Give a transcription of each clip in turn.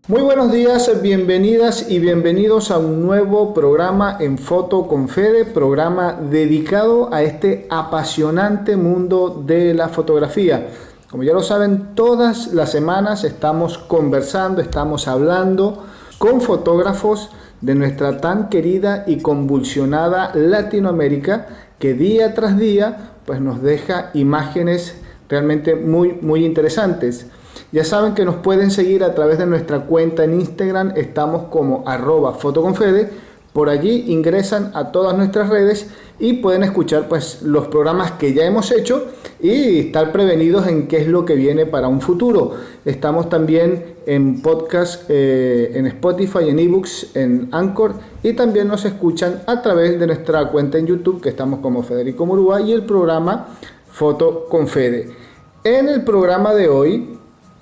Muy buenos días, bienvenidas y bienvenidos a un nuevo programa en Foto con Fede, programa dedicado a este apasionante mundo de la fotografía. Como ya lo saben, todas las semanas estamos conversando, estamos hablando con fotógrafos de nuestra tan querida y convulsionada Latinoamérica, que día tras día pues nos deja imágenes realmente muy interesantes. Ya saben que nos pueden seguir a través de nuestra cuenta en Instagram, estamos como @fotoconfede. Por allí ingresan a todas nuestras redes y pueden escuchar pues los programas que ya hemos hecho y estar prevenidos en qué es lo que viene para un futuro. Estamos también en podcast, en Spotify, en eBooks, en Anchor, y también nos escuchan a través de nuestra cuenta en YouTube, que estamos como Federico Murúa, y el programa Foto con Fede. En el programa de hoy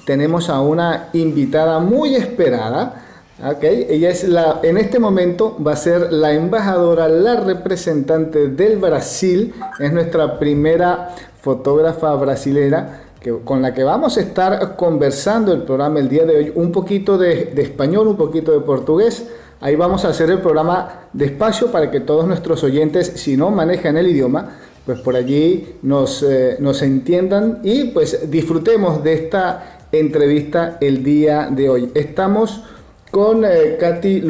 tenemos a una invitada muy esperada. Okay. Ella es en este momento va a ser la embajadora, la representante del Brasil. Es nuestra primera fotógrafa brasilera con la que vamos a estar conversando el programa el día de hoy. Un poquito de español, un poquito de portugués. Ahí vamos a hacer el programa despacio para que todos nuestros oyentes, si no manejan el idioma, pues por allí nos entiendan y pues disfrutemos de esta entrevista el día de hoy. Estamos con Katia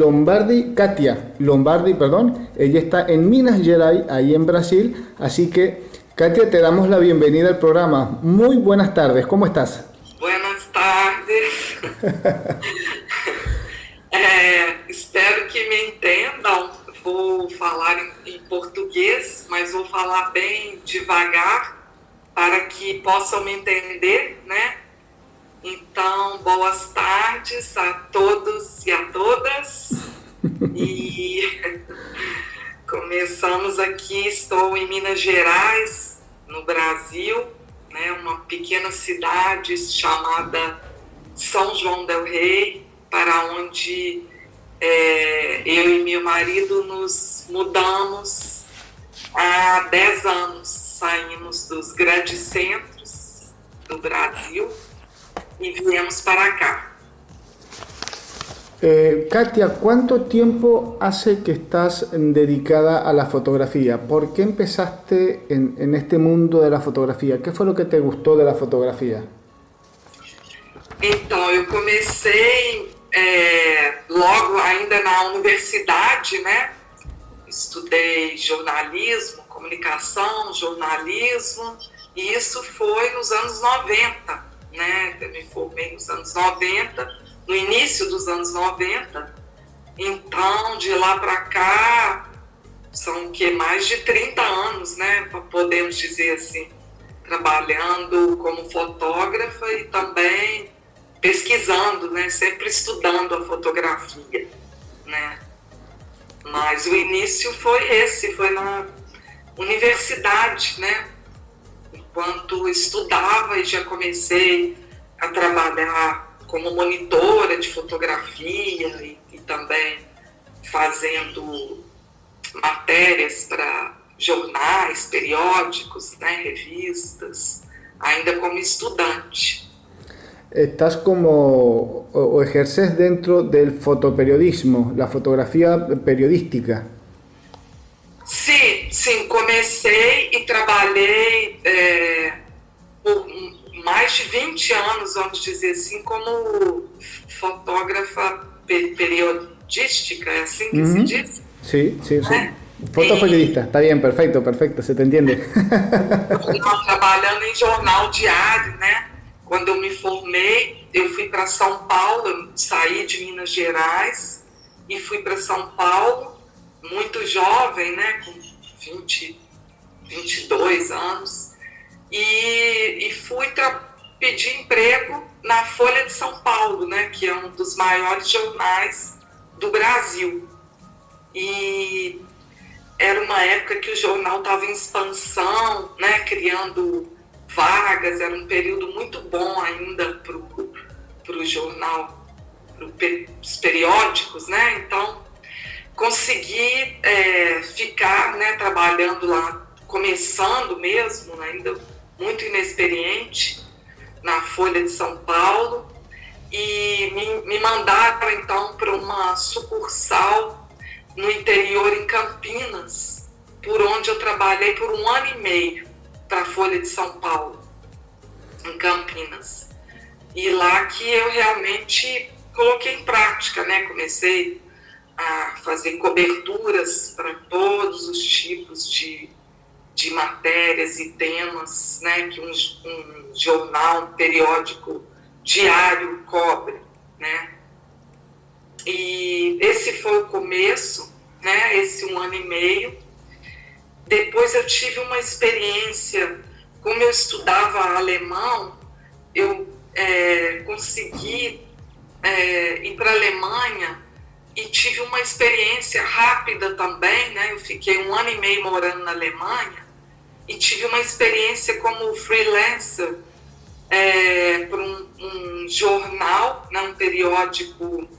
Lombardi, perdón. Ella está en Minas Gerais, ahí en Brasil. Así que, Katia, te damos la bienvenida al programa. Muy buenas tardes, ¿cómo estás? Buenas tardes. Espero que me entendam. Vou falar em português, mas vou falar bem devagar para que possam me entender, né? Então, boas tardes a todos e a todas. E começamos aqui, estou em Minas Gerais, no Brasil, né? Uma pequena cidade chamada São João del Rei, para onde eu e meu marido nos mudamos há 10 anos. Saímos dos grandes centros do Brasil y viemos para acá. Katia, ¿cuánto tiempo hace que estás dedicada a la fotografía? ¿Por qué empezaste en este mundo de la fotografía? ¿Qué fue lo que te gustó de la fotografía? Então, eu comecei logo ainda na universidade, né? Estudei jornalismo, comunicação, jornalismo, e isso foi nos anos 90. Né? Eu me formei nos anos 90, no início dos anos 90, então de lá para cá são mais de 30 anos, né? Podemos dizer assim, trabalhando como fotógrafa e também pesquisando, né? Sempre estudando a fotografia, né? Mas o início foi na universidade, né? Enquanto estudava e já comecei a trabalhar como monitora de fotografia e também fazendo matérias para jornais, periódicos, né, revistas, ainda como estudante. Estás o ejerces dentro del fotoperiodismo, la fotografía periodística. Sim, comecei e trabalhei por mais de 20 anos, vamos dizer assim, como fotógrafa periodística, é assim que se diz? Sí. Fotoperiodista, está bien, perfecto, se te entiende. Trabalhando em jornal diário, né? Quando eu me formei, eu fui para São Paulo, eu saí de Minas Gerais e fui para São Paulo, muito jovem, né? Com 22 anos, e fui pedir emprego na Folha de São Paulo, né, que é um dos maiores jornais do Brasil. E era uma época que o jornal estava em expansão, né, criando vagas, era um período muito bom ainda para o jornal, para os periódicos, né, então consegui ficar, né, trabalhando lá, começando mesmo, ainda muito inexperiente, na Folha de São Paulo, e me mandaram então para uma sucursal no interior, em Campinas, por onde eu trabalhei por 1 ano e meio para a Folha de São Paulo, em Campinas. E lá que eu realmente coloquei em prática, né? Comecei a fazer coberturas para todos os tipos de matérias e temas, né, que um jornal, um periódico diário cobre, né? E esse foi o começo, né, esse 1 ano e meio. Depois eu tive uma experiência, como eu estudava alemão, eu consegui ir para a Alemanha e tive uma experiência rápida também, né? Eu fiquei 1 ano e meio morando na Alemanha e tive uma experiência como freelancer para um jornal, né? Um periódico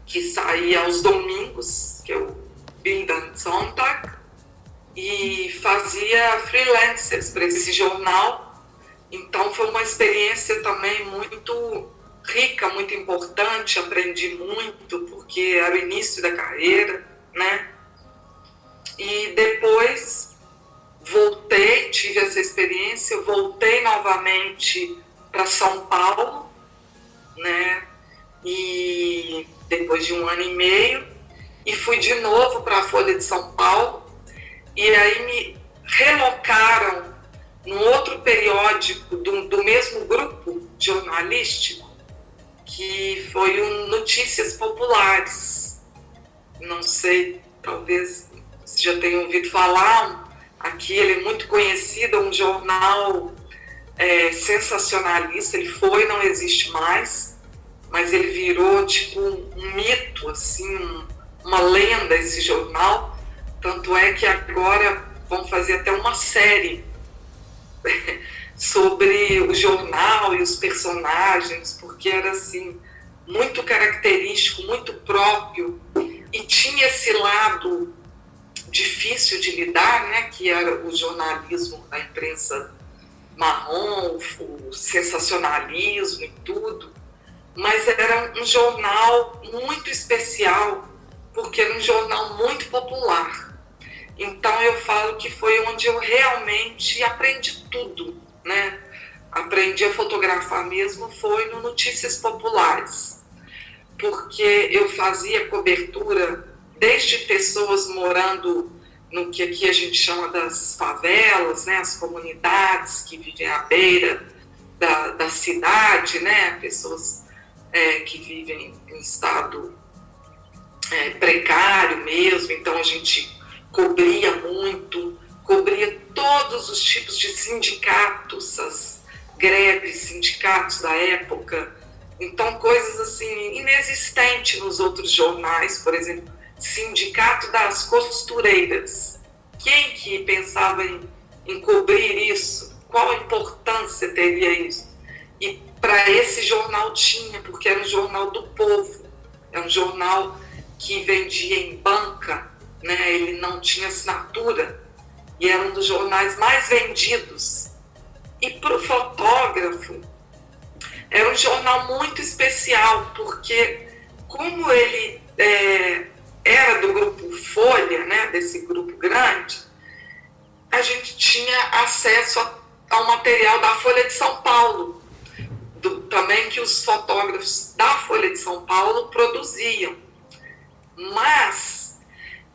que saía aos domingos, que é o Bild am Sonntag, e fazia freelancers para esse jornal. Então foi uma experiência também muito rica, muito importante, aprendi muito, porque era o início da carreira, né? E depois voltei, tive essa experiência, voltei novamente para São Paulo, né? E depois de 1 ano e meio, e fui de novo para a Folha de São Paulo, e aí me relocaram num outro periódico do mesmo grupo jornalístico, que foi o Notícias Populares. Não sei, talvez você já tenha ouvido falar, aqui ele é muito conhecido, é um jornal sensacionalista, ele foi, não existe mais, mas ele virou tipo um mito, assim, uma lenda esse jornal, tanto é que agora vão fazer até uma série sobre o jornal e os personagens, porque era assim, muito característico, muito próprio, e tinha esse lado difícil de lidar, né, que era o jornalismo da imprensa marrom, o sensacionalismo e tudo, mas era um jornal muito especial, porque era um jornal muito popular. Então eu falo que foi onde eu realmente aprendi tudo, né? Aprendi a fotografar mesmo, foi no Notícias Populares, porque eu fazia cobertura desde pessoas morando no que aqui a gente chama das favelas, né? As comunidades que vivem à beira da cidade, né? Pessoas que vivem em estado precário mesmo, então a gente cobria muito, cobria todos os tipos de sindicatos, as greves, sindicatos da época, então coisas assim inexistentes nos outros jornais, por exemplo, sindicato das costureiras. Quem que pensava em cobrir isso? Qual a importância teria isso? E para esse jornal tinha, porque era um jornal do povo, é um jornal que vendia em banca, né? Ele não tinha assinatura e era um dos jornais mais vendidos. E para o fotógrafo era um jornal muito especial, porque como ele era do grupo Folha, né? Desse grupo grande, a gente tinha acesso ao material da Folha de São Paulo, também que os fotógrafos da Folha de São Paulo produziam. Mas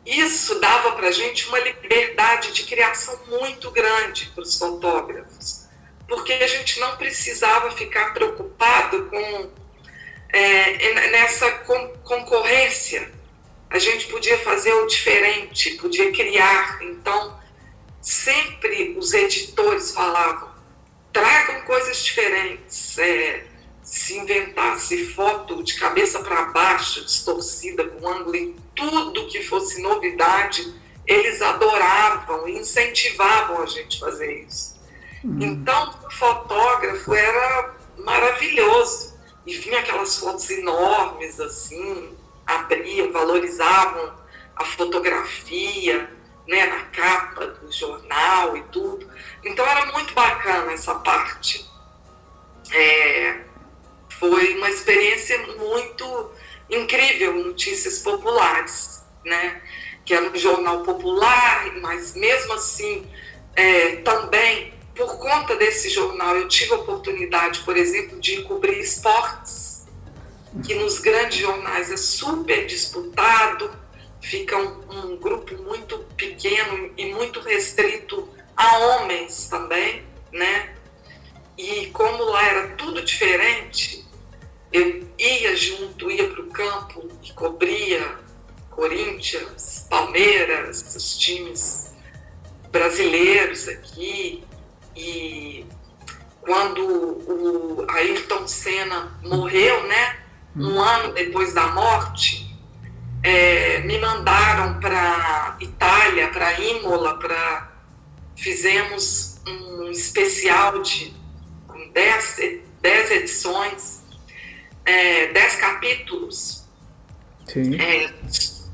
isso dava para a gente uma liberdade de criação muito grande para os fotógrafos, porque a gente não precisava ficar preocupado com nessa concorrência. A gente podia fazer o diferente, podia criar. Então, sempre os editores falavam, tragam coisas diferentes, se inventasse foto de cabeça para baixo, distorcida, com ângulo, em tudo que fosse novidade, eles adoravam e incentivavam a gente a fazer isso. Então, o fotógrafo era maravilhoso, e vinha aquelas fotos enormes, assim, abriam, valorizavam a fotografia, né, na capa do jornal e tudo. Então, era muito bacana essa parte. uma experiência muito incrível, Notícias Populares, né? Que era um jornal popular, mas mesmo assim, também, por conta desse jornal, eu tive a oportunidade, por exemplo, de cobrir esportes, que nos grandes jornais é super disputado, fica um grupo muito pequeno e muito restrito a homens também, né? E como lá era tudo diferente, eu ia junto, ia para o campo e cobria Corinthians, Palmeiras, os times brasileiros aqui. E quando o Ayrton Senna morreu, né, um ano depois da morte, me mandaram para Itália, para Imola, fizemos um especial com 10 edições, 10 capítulos. Sim.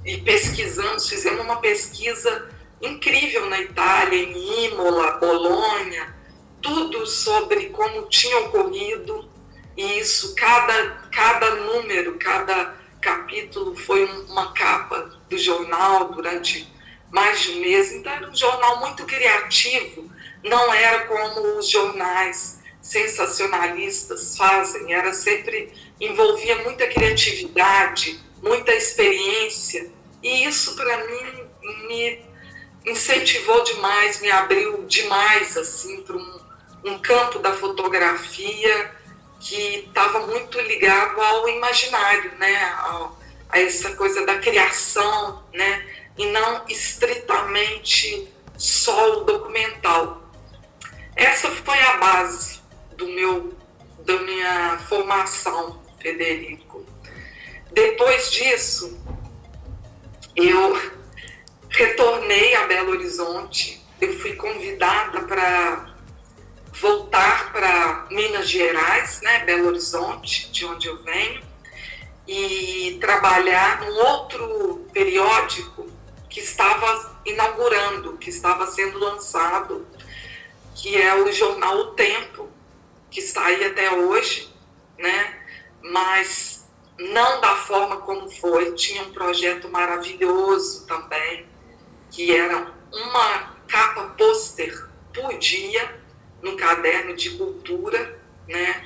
E pesquisamos, fizemos uma pesquisa incrível na Itália, em Imola, Bolonha, tudo sobre como tinha ocorrido, e isso, cada número, cada capítulo foi uma capa do jornal durante mais de um mês. Então era um jornal muito criativo, não era como os jornais sensacionalistas fazem, envolvia muita criatividade, muita experiência, e isso para mim me incentivou demais, me abriu demais assim para um campo da fotografia que estava muito ligado ao imaginário, né, a essa coisa da criação, né, e não estritamente só o documental. Essa foi a base da minha formação, Federico. Depois disso, eu retornei a Belo Horizonte. Eu fui convidada para voltar para Minas Gerais, né, Belo Horizonte, de onde eu venho, e trabalhar num outro periódico que estava inaugurando, que estava sendo lançado, que é o jornal O Tempo, que está aí até hoje, né? Mas não da forma como foi. Tinha um projeto maravilhoso também, que era uma capa pôster por dia no caderno de cultura, né?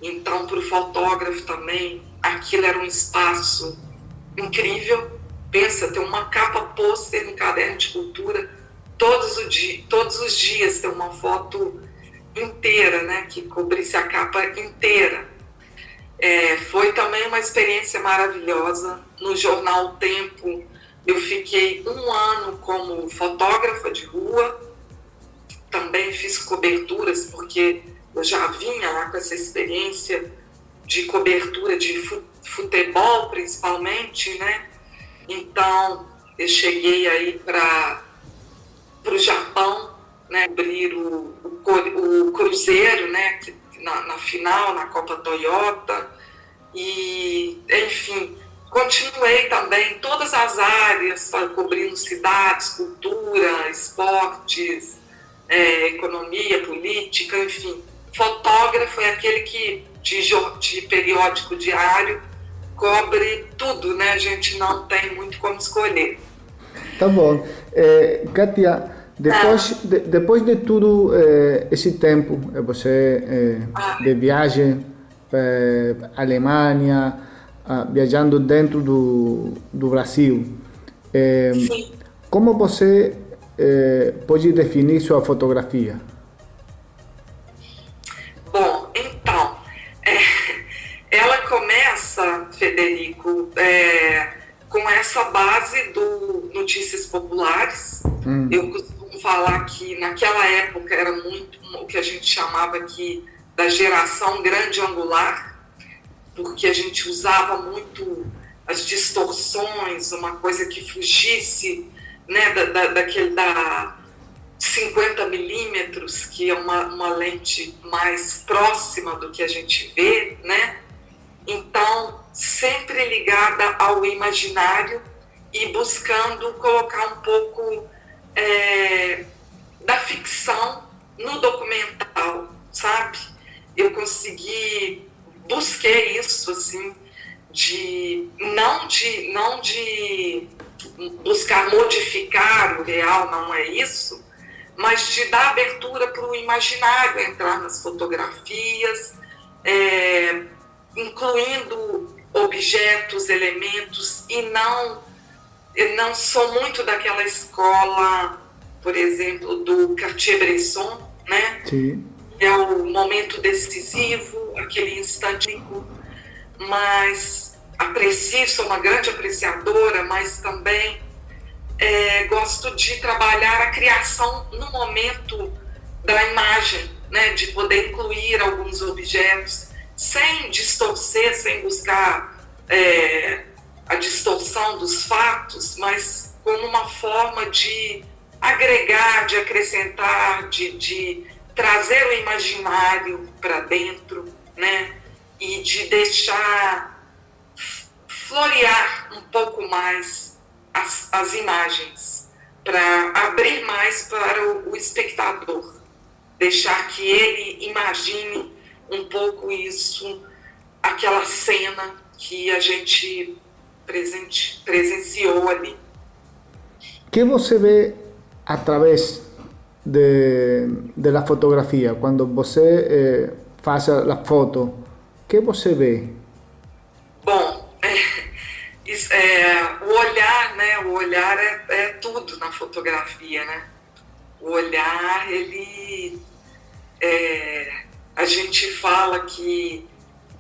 Então, para o fotógrafo também, aquilo era um espaço incrível. Pensa, ter uma capa pôster no caderno de cultura, todos os dias ter uma foto inteira, né, que cobrisse a capa inteira. Foi também uma experiência maravilhosa. No jornal O Tempo, eu fiquei 1 ano como fotógrafa de rua, também fiz coberturas, porque eu já vinha lá com essa experiência de cobertura de futebol, principalmente, né? Então, eu cheguei aí para o Japão, né, abrir o Cruzeiro, né, na final, na Copa Toyota, e, enfim, continuei também em todas as áreas, cobrindo cidades, cultura, esportes, economia, política, enfim. Fotógrafo é aquele que, de periódico diário, cobre tudo, né? A gente não tem muito como escolher. Tá bom. Kátia, depois de tudo esse tempo, você de viagem para Alemanha, viajando dentro do Brasil, como você pode definir sua fotografia? Bom, então, ela começa, Federico, com essa base do Notícias Populares. Eu costumo falar que naquela época era muito o que a gente chamava aqui da geração grande angular, porque a gente usava muito as distorções, uma coisa que fugisse, né, da 50 milímetros, que é uma lente mais próxima do que a gente vê, né? Então, sempre ligada ao imaginário e buscando colocar um pouco da ficção no documental, sabe? Eu consegui que é isso, assim, não de buscar modificar o real, não é isso, mas de dar abertura para o imaginário entrar nas fotografias, incluindo objetos, elementos, e não sou muito daquela escola, por exemplo, do Cartier-Bresson, né? Sim. É o momento decisivo, aquele instante, mas sou uma grande apreciadora, mas também gosto de trabalhar a criação no momento da imagem, né? De poder incluir alguns objetos sem distorcer, sem buscar a distorção dos fatos, mas como uma forma de agregar, de acrescentar, de trazer o imaginário para dentro, né? E de deixar florear um pouco mais as imagens, para abrir mais para o espectador, deixar que ele imagine um pouco isso, aquela cena que a gente presenciou ali. O que você vê através de la fotografia? Quando você faz a foto, o que você vê? Bom, o olhar, né? O olhar é tudo na fotografia, né? O olhar, a gente fala que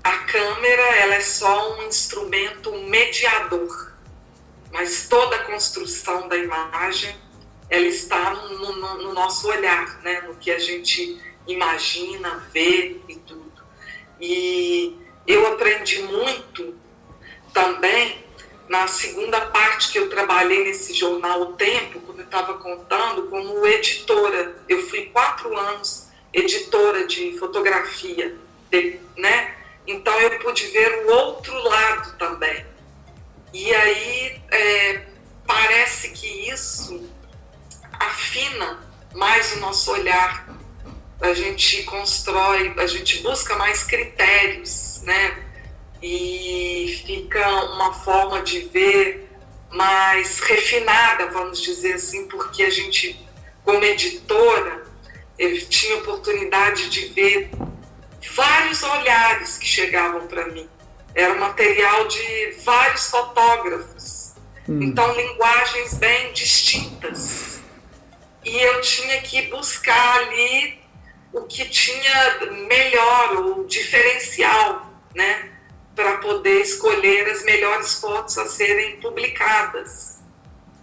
a câmera ela é só um instrumento mediador, mas toda a construção da imagem ela está no nosso olhar, né? No que a gente imagina, vê e tudo. E eu aprendi muito também na segunda parte que eu trabalhei nesse jornal O Tempo, quando eu estava contando, como editora. Eu fui 4 anos editora de fotografia, né? Então eu pude ver o outro lado também. E aí parece que isso afina mais o nosso olhar. A gente constrói, a gente busca mais critérios, né? E fica uma forma de ver mais refinada, vamos dizer assim, porque a gente, como editora, eu tinha oportunidade de ver vários olhares que chegavam para mim. Era material de vários fotógrafos, então linguagens bem distintas. E eu tinha que buscar ali o que tinha melhor, o diferencial, né? Para poder escolher as melhores fotos a serem publicadas,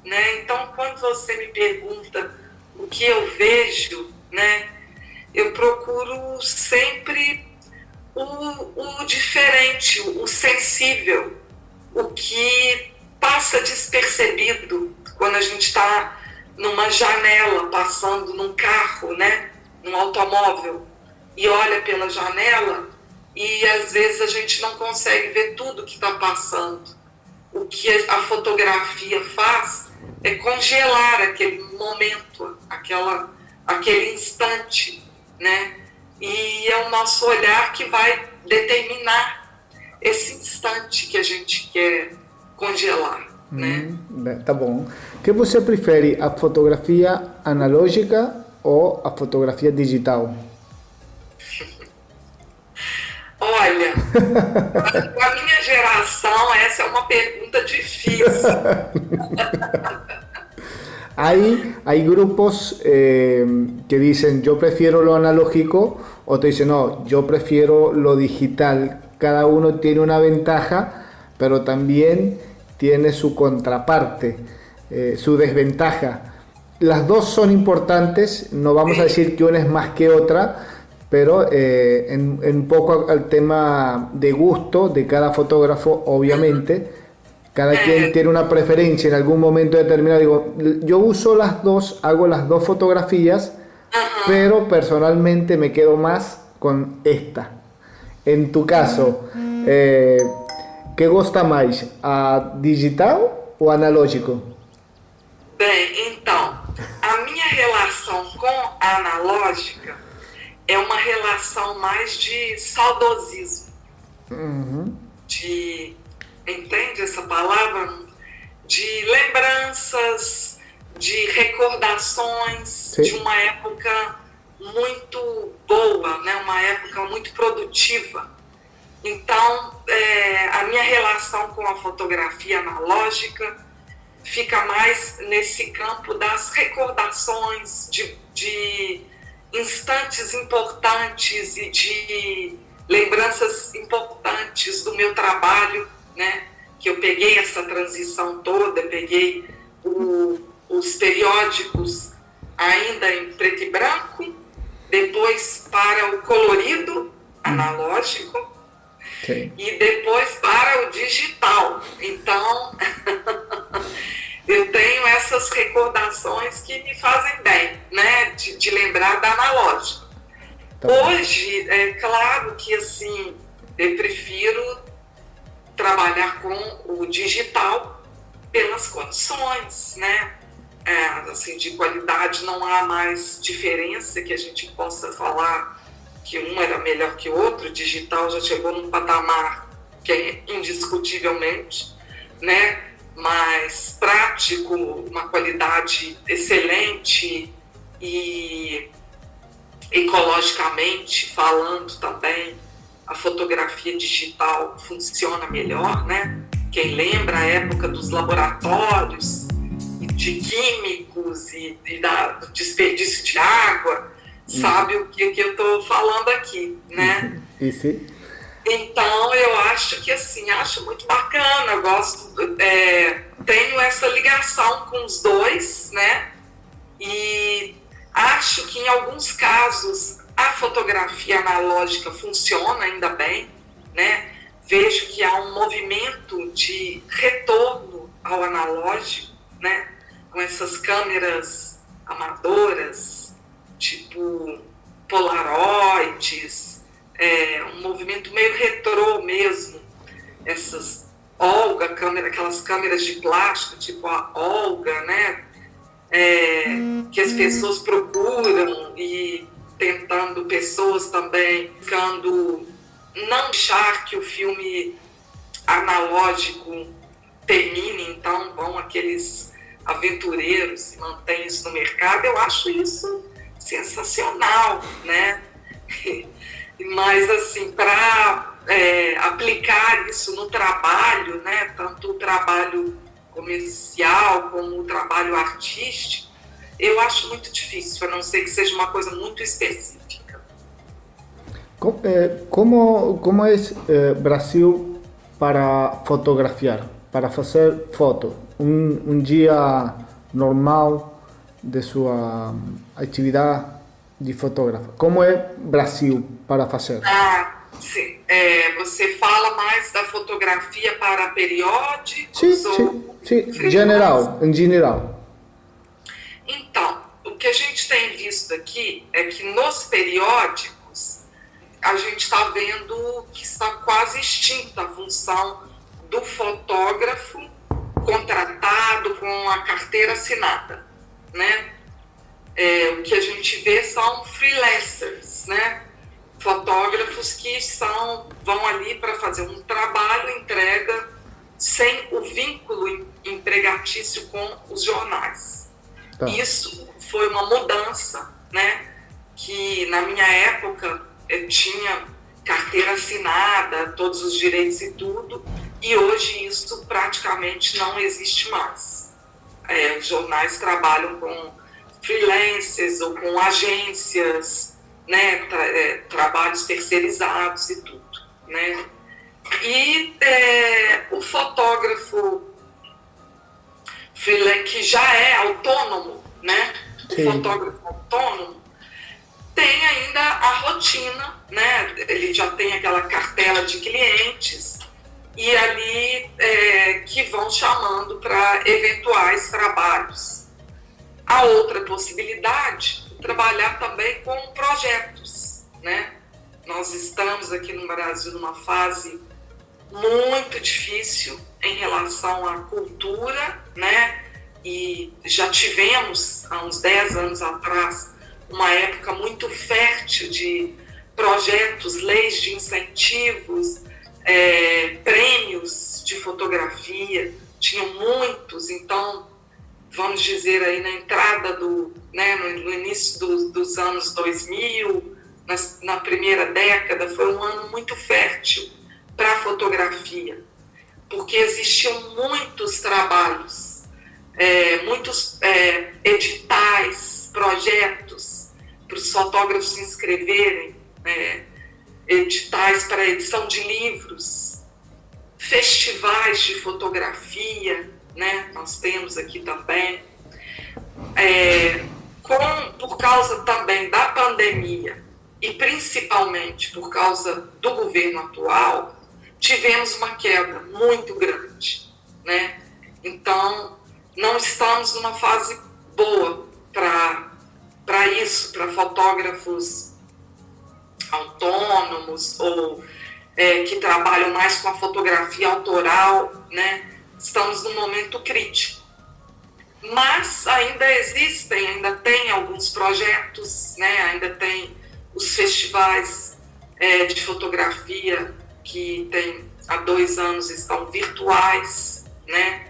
né? Então, quando você me pergunta o que eu vejo, né? Eu procuro sempre o diferente, o sensível, o que passa despercebido quando a gente está numa janela, passando num carro, né? Num automóvel, e olha pela janela, e às vezes a gente não consegue ver tudo que está passando. O que a fotografia faz é congelar aquele momento, aquele instante, né? E é o nosso olhar que vai determinar esse instante que a gente quer congelar, né? Tá bom. O que você prefere, a fotografia analógica ou a fotografia digital? Olha, para a minha geração, essa é uma pergunta difícil. Hay grupos que dicen yo prefiero lo analógico, otros dicen no, yo prefiero lo digital. Cada uno tiene una ventaja, pero también tiene su contraparte, su desventaja. Las dos son importantes, no vamos a decir que una es más que otra, pero en un poco al tema de gusto de cada fotógrafo, obviamente, cada quien tiene una preferencia en algún momento determinado. Digo, yo uso las dos, hago las dos fotografías, pero personalmente me quedo más con esta. En tu caso, ¿qué gosta mais? A digital ou analógico? Bem, então, a minha relação com a analógica é uma relação mais de saudosismo, Entende essa palavra? De lembranças, de recordações, Sim. de uma época muito boa, né? Uma época muito produtiva. Então, a minha relação com a fotografia analógica fica mais nesse campo das recordações, de instantes importantes e de lembranças importantes do meu trabalho, né? Que eu peguei essa transição toda, peguei os periódicos ainda em preto e branco, depois para o colorido analógico, Sim. e depois para o digital. Então, eu tenho essas recordações que me fazem bem, né? De lembrar da analógica. Tá. Hoje, é claro que assim, eu prefiro trabalhar com o digital pelas condições, né? Assim, de qualidade não há mais diferença que a gente possa falar que um era melhor que o outro. O digital já chegou num patamar que é indiscutivelmente, né, mais prático, uma qualidade excelente e ecologicamente falando também, a fotografia digital funciona melhor, né? Quem lembra a época dos laboratórios, de químicos e do desperdício de água, sabe o que eu estou falando aqui, né? Isso. Então, eu acho que, assim, acho muito bacana, eu gosto, tenho essa ligação com os dois, né? E acho que, em alguns casos, a fotografia analógica funciona ainda bem, né? Vejo que há um movimento de retorno ao analógico, né? Com essas câmeras amadoras, tipo Polaroids, um movimento meio retrô mesmo, essas Olga, aquelas câmeras de plástico, tipo a Olga, né? Que as pessoas procuram e tentando, pessoas também ficando, não deixar que o filme analógico termine, então vão aqueles aventureiros e mantêm isso no mercado. Eu acho isso sensacional, né? Mas, assim, para aplicar isso no trabalho, né, tanto o trabalho comercial como o trabalho artístico, eu acho muito difícil, a não ser que seja uma coisa muito específica. Como é Brasil para fotografiar, para fazer foto? Dia normal de sua atividade de fotógrafo. Como é Brasil para fazer? Sim. Você fala mais da fotografia para periódicos? Sim, em geral. Então, o que a gente tem visto aqui é que nos periódicos a gente está vendo que está quase extinta a função do fotógrafo contratado com a carteira assinada, né? O que a gente vê são freelancers, né? Fotógrafos que vão ali para fazer um trabalho, entrega, sem o vínculo empregatício com os jornais. Tá. Isso foi uma mudança, né? Que na minha época eu tinha carteira assinada, todos os direitos e tudo, e hoje isso praticamente não existe mais. Os jornais trabalham com freelancers ou com agências, né, trabalhos terceirizados e tudo, né? E o fotógrafo que já é autônomo, né? Sim. O fotógrafo autônomo tem ainda a rotina, né? Ele já tem aquela cartela de clientes e ali que vão chamando para eventuais trabalhos. A outra possibilidade é trabalhar também com projetos, né? Nós estamos aqui no Brasil numa fase muito difícil em relação à cultura, né? E já tivemos, há uns 10 anos atrás, uma época muito fértil de projetos, leis de incentivos prêmios de fotografia, tinham muitos, então, vamos dizer aí, na entrada no início dos anos 2000, na primeira década, foi um ano muito fértil para a fotografia, porque existiam muitos trabalhos, muitos editais, projetos para os fotógrafos se inscreverem, editais para edição de livros, festivais de fotografia, né? Nós temos aqui também. Por causa também da pandemia e principalmente por causa do governo atual, tivemos uma queda muito grande, né? Então, não estamos numa fase boa para isso, para fotógrafos autônomos ou que trabalham mais com a fotografia autoral, né? Estamos num momento crítico. Mas ainda existem, ainda tem alguns projetos, né? Ainda tem os festivais de fotografia que há 2 anos estão virtuais, né?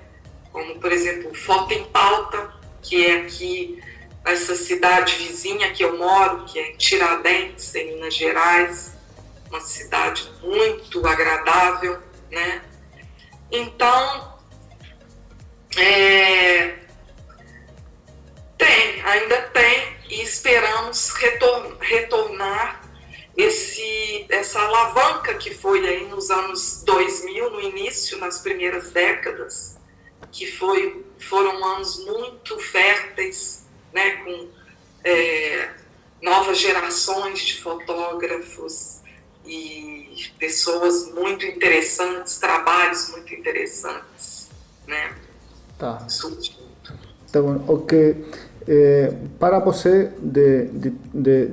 Como, por exemplo, o Foto em Pauta, que é aqui nessa cidade vizinha que eu moro, que é em Tiradentes, em Minas Gerais, uma cidade muito agradável, né? Então, ainda tem, e esperamos retornar essa alavanca que foi aí nos anos 2000, no início, nas primeiras décadas, que foram anos muito férteis, né, com novas gerações de fotógrafos e pessoas muito interessantes, trabalhos muito interessantes, né? Tá. Tá bom. Ok. Para você,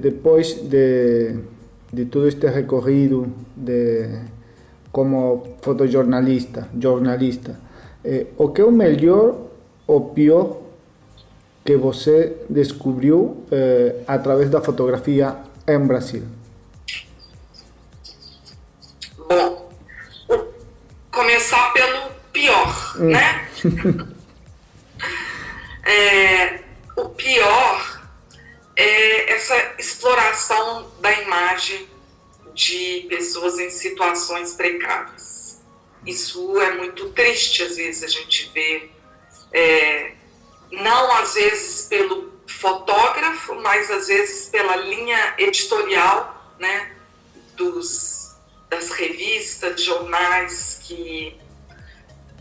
depois de todo este recorrido como fotojornalista, o que é o melhor ou pior que você descobriu através da fotografia em Brasil? Bom, começar pelo pior, né? O pior é essa exploração da imagem de pessoas em situações precárias. Isso é muito triste, às vezes, a gente vê, não às vezes pelo fotógrafo, mas às vezes pela linha editorial, né, das revistas, jornais que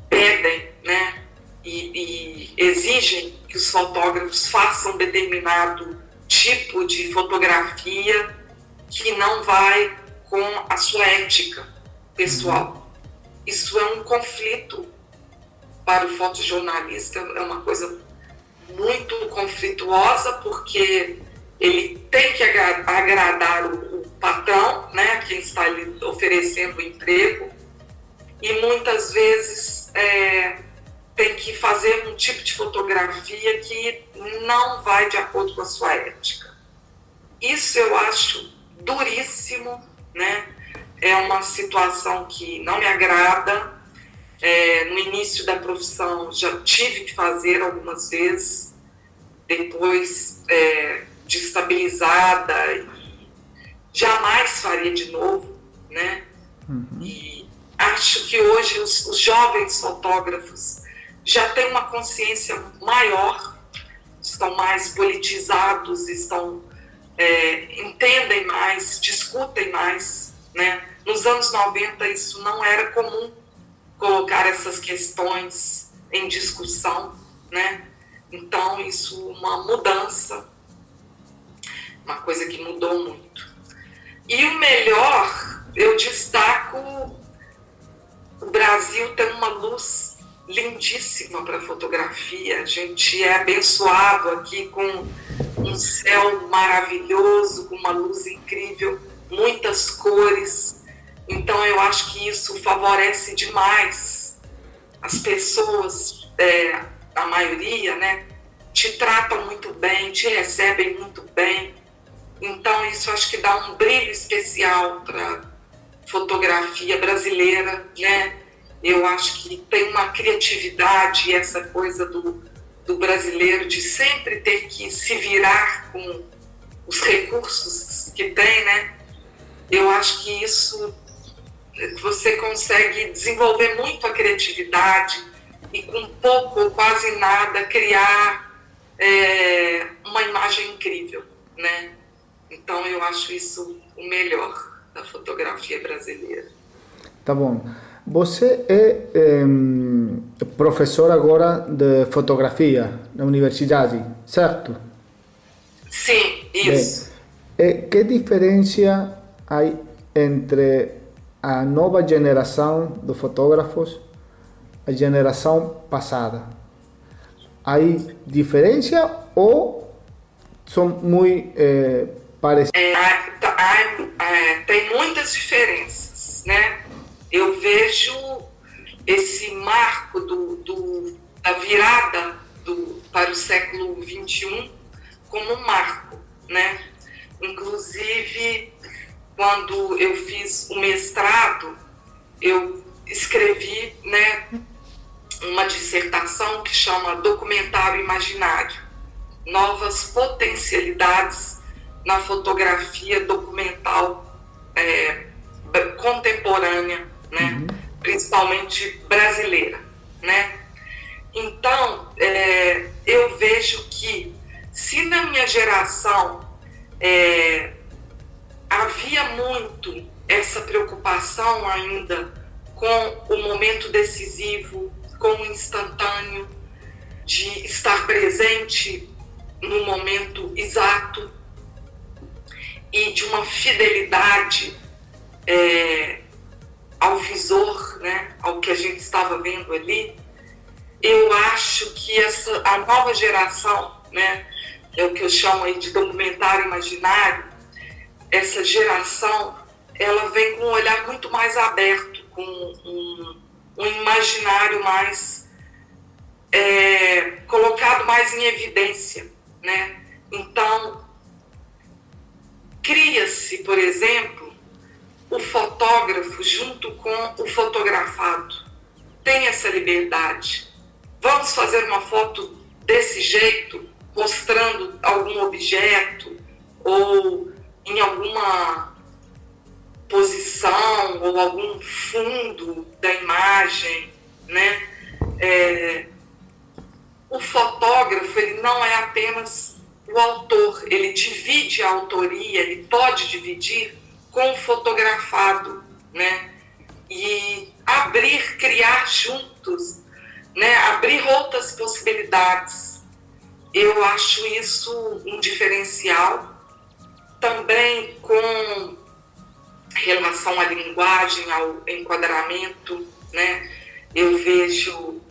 pedem, né, e exigem que os fotógrafos façam determinado tipo de fotografia que não vai com a sua ética pessoal. Isso é um conflito para o fotojornalista, é uma coisa muito conflituosa, porque ele tem que agradar o patrão, né, quem está lhe oferecendo o emprego, e muitas vezes tem que fazer um tipo de fotografia que não vai de acordo com a sua ética. Isso eu acho duríssimo, né? É uma situação que não me agrada. No início da profissão já tive que fazer algumas vezes, depois destabilizada, e jamais faria de novo, né? E acho que hoje os jovens fotógrafos já têm uma consciência maior, estão mais politizados, entendem mais, discutem mais, né? Nos anos 90 isso não era comum, colocar essas questões em discussão, né? Então isso uma mudança, uma coisa que mudou muito. E o melhor, eu destaco, o Brasil tem uma luz lindíssima para fotografia. A gente é abençoado aqui com um céu maravilhoso, com uma luz incrível, muitas cores. Então eu acho que isso favorece demais as pessoas, a maioria, né? Te tratam muito bem, te recebem muito bem. Então isso acho que dá um brilho especial para fotografia brasileira, né? Eu acho que tem uma criatividade, essa coisa do brasileiro de sempre ter que se virar com os recursos que tem, né? Eu acho que isso você consegue desenvolver muito a criatividade e com pouco ou quase nada criar uma imagem incrível, né? Então eu acho isso o melhor da fotografia brasileira. Tá bom. Você é professor agora de fotografia na universidade, certo? Sim, isso. Bem, que diferença há entre a nova geração de fotógrafos e a geração passada? Há diferença ou são muito parecidos? Tem muitas diferenças, né? Eu vejo esse marco da virada para o século XXI como um marco, né? Inclusive, quando eu fiz o mestrado, eu escrevi, né, uma dissertação que chama Documentário Imaginário, Novas Potencialidades na Fotografia Documental contemporânea, né? Principalmente brasileira, né? Então, eu vejo que se na minha geração havia muito essa preocupação ainda com o momento decisivo, com o instantâneo, de estar presente no momento exato e de uma fidelidade ao visor, né, ao que a gente estava vendo ali. Eu acho que a nova geração, né, é o que eu chamo aí de documentário imaginário, essa geração, ela vem com um olhar muito mais aberto, com um imaginário mais colocado mais em evidência, né? Então, cria-se, por exemplo, o fotógrafo junto com o fotografado. Tem essa liberdade. Vamos fazer uma foto desse jeito, mostrando algum objeto ou em alguma posição ou algum fundo da imagem, né? O fotógrafo, ele não é apenas o autor, ele divide a autoria, ele pode dividir com o fotografado, né? E criar juntos, né? Abrir outras possibilidades. Eu acho isso um diferencial. Também com relação à linguagem, ao enquadramento, né? Eu vejo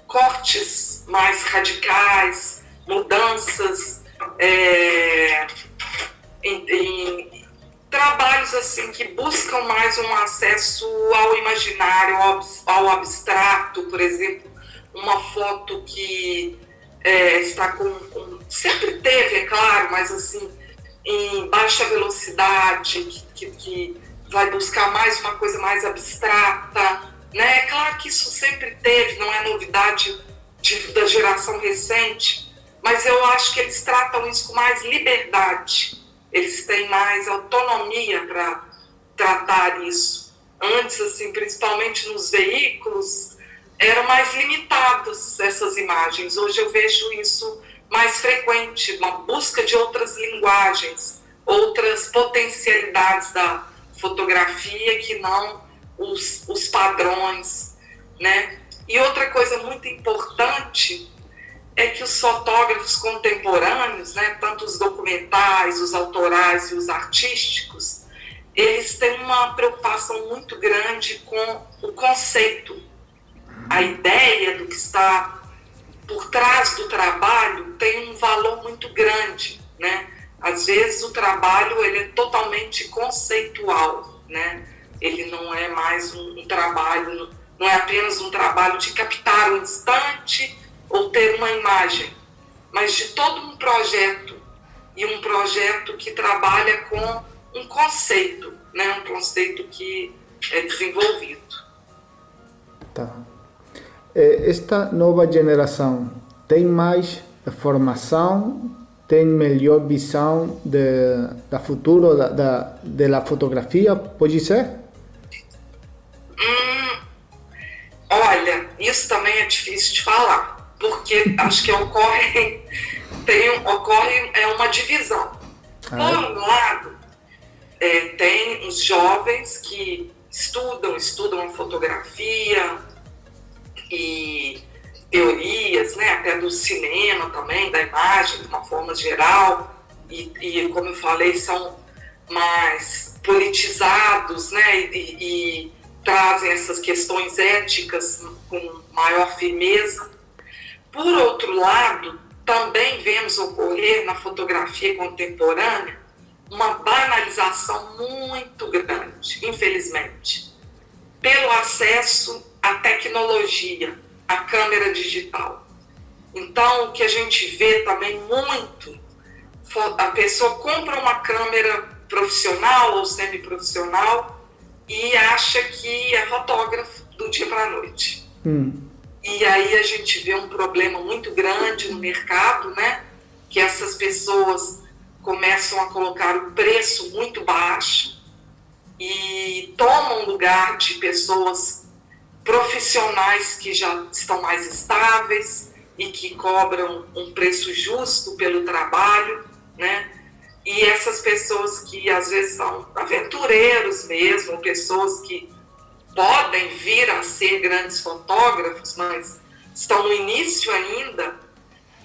cortes mais radicais, mudanças em trabalhos assim que buscam mais um acesso ao imaginário, ao abstrato. Por exemplo, uma foto que está sempre teve, é claro, mas assim, em baixa velocidade, que vai buscar mais uma coisa mais abstrata, né? É claro que isso sempre teve, não é novidade da geração recente, mas eu acho que eles tratam isso com mais liberdade, eles têm mais autonomia para tratar isso. Antes, assim, principalmente nos veículos, eram mais limitadas essas imagens. Hoje eu vejo isso mais frequente, uma busca de outras linguagens, outras potencialidades da fotografia que não os padrões, né? E outra coisa muito importante é que os fotógrafos contemporâneos, né, tanto os documentais, os autorais e os artísticos, eles têm uma preocupação muito grande com o conceito. A ideia do que está por trás do trabalho tem um valor muito grande, né? Às vezes o trabalho ele é totalmente conceitual, né? Ele não é mais um trabalho, não é apenas um trabalho de captar um instante ou ter uma imagem, mas de todo um projeto, e um projeto que trabalha com um conceito, né? Um conceito que é desenvolvido. Tá. Esta nova geração tem mais formação, tem melhor visão da futuro da fotografia, pode ser? Olha, isso também é difícil de falar, porque acho que ocorre uma divisão. Por um lado, tem os jovens que estudam a fotografia e teorias, né, até do cinema também, da imagem, de uma forma geral, e como eu falei, são mais politizados, né, e trazem essas questões éticas com maior firmeza. Por outro lado, também vemos ocorrer na fotografia contemporânea uma banalização muito grande, infelizmente, pelo acesso à tecnologia, à câmera digital. Então, o que a gente vê também muito, a pessoa compra uma câmera profissional ou semiprofissional e acha que é fotógrafo do dia para a noite. E aí a gente vê um problema muito grande no mercado, né? Que essas pessoas começam a colocar o preço muito baixo e tomam lugar de pessoas profissionais que já estão mais estáveis e que cobram um preço justo pelo trabalho, né? E essas pessoas que às vezes são aventureiros mesmo, pessoas que podem vir a ser grandes fotógrafos, mas estão no início ainda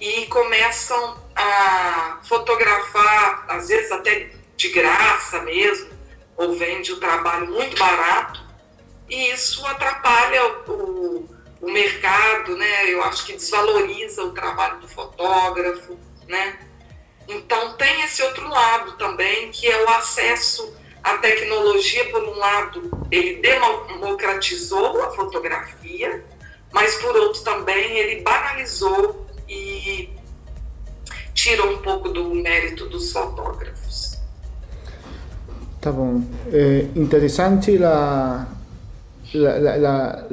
e começam a fotografar, às vezes até de graça mesmo, ou vende o trabalho muito barato, e isso atrapalha o mercado, né? Eu acho que desvaloriza o trabalho do fotógrafo, né? Então tem esse outro lado também, que é o acesso à tecnologia. Por um lado, ele democratizou a fotografia, mas por outro também ele banalizou e tirou um pouco do mérito dos fotógrafos. Tá bom. Interessante la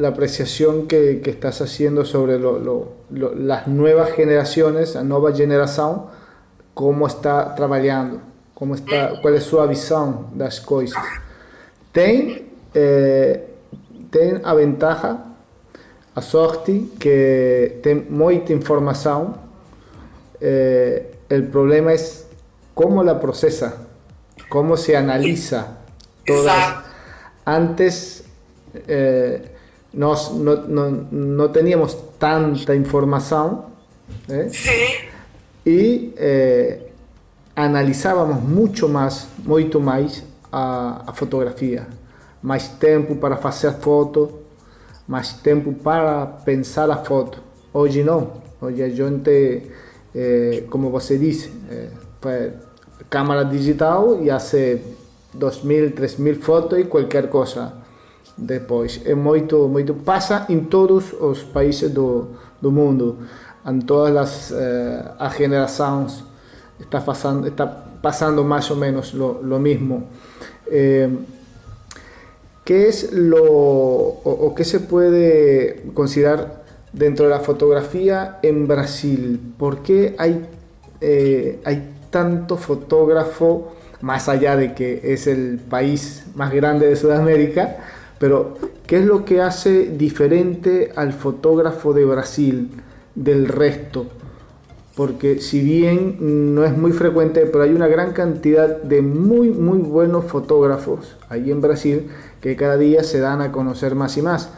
apreciación que estás haciendo sobre las nuevas generaciones, la nueva generación, cómo está trabajando, cuál es su visión de las cosas. Tem a ventaja, a sorte, que tem mucha información. El problema es cómo la procesa, cómo se analiza todas. Antes no teníamos tanta información, y analizábamos muito mais a fotografia. Mais tempo para fazer a foto, mais tempo para pensar a foto. Hoje não. Hoje a gente, como você disse, câmera digital e faz 2.000, 3.000 fotos e qualquer coisa depois. É muito, passa em todos os países do mundo, em todas as gerações. Está pasando más o menos lo mismo. ¿Qué es o qué se puede considerar dentro de la fotografía en Brasil? ¿Por qué hay tanto fotógrafo, más allá de que es el país más grande de Sudamérica? Pero ¿qué es lo que hace diferente al fotógrafo de Brasil del resto? Porque si bien no es muy frecuente, pero hay una gran cantidad de muy buenos fotógrafos ahí en Brasil que cada día se dan a conocer más y más.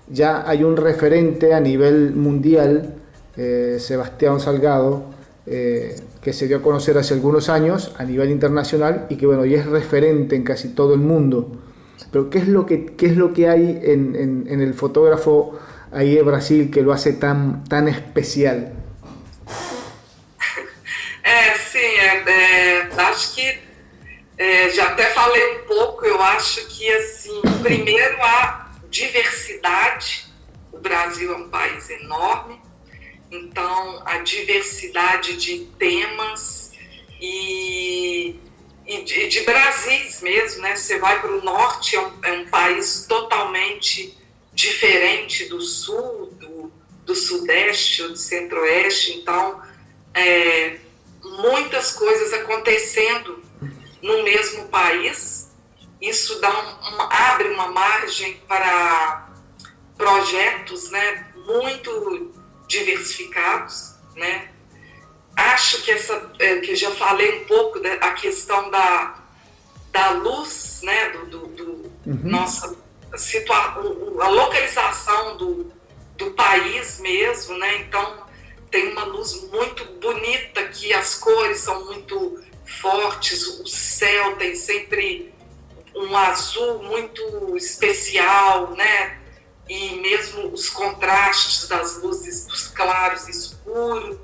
Ya hay un referente a nivel mundial, Sebastián Salgado, que se dio a conocer hace algunos años a nivel internacional y que bueno, ya es referente en casi todo el mundo. Pero ¿qué es lo que hay en el fotógrafo ahí de Brasil que lo hace tan especial? Acho que já até falei um pouco. Eu acho que assim, primeiro a diversidade. O Brasil é um país enorme, então a diversidade de temas e e de Brasis mesmo, né? Você vai para o norte, é um país totalmente diferente do sul, do sudeste ou do centro-oeste, então muitas coisas acontecendo no mesmo país. Isso abre uma margem para projetos, né, muito diversificados, né? Acho que que já falei um pouco a questão da luz, né, nossa a localização do país mesmo, né? Então tem uma luz muito bonita aqui, as cores são muito fortes, o céu tem sempre um azul muito especial, né? E mesmo os contrastes das luzes, dos claros e escuros.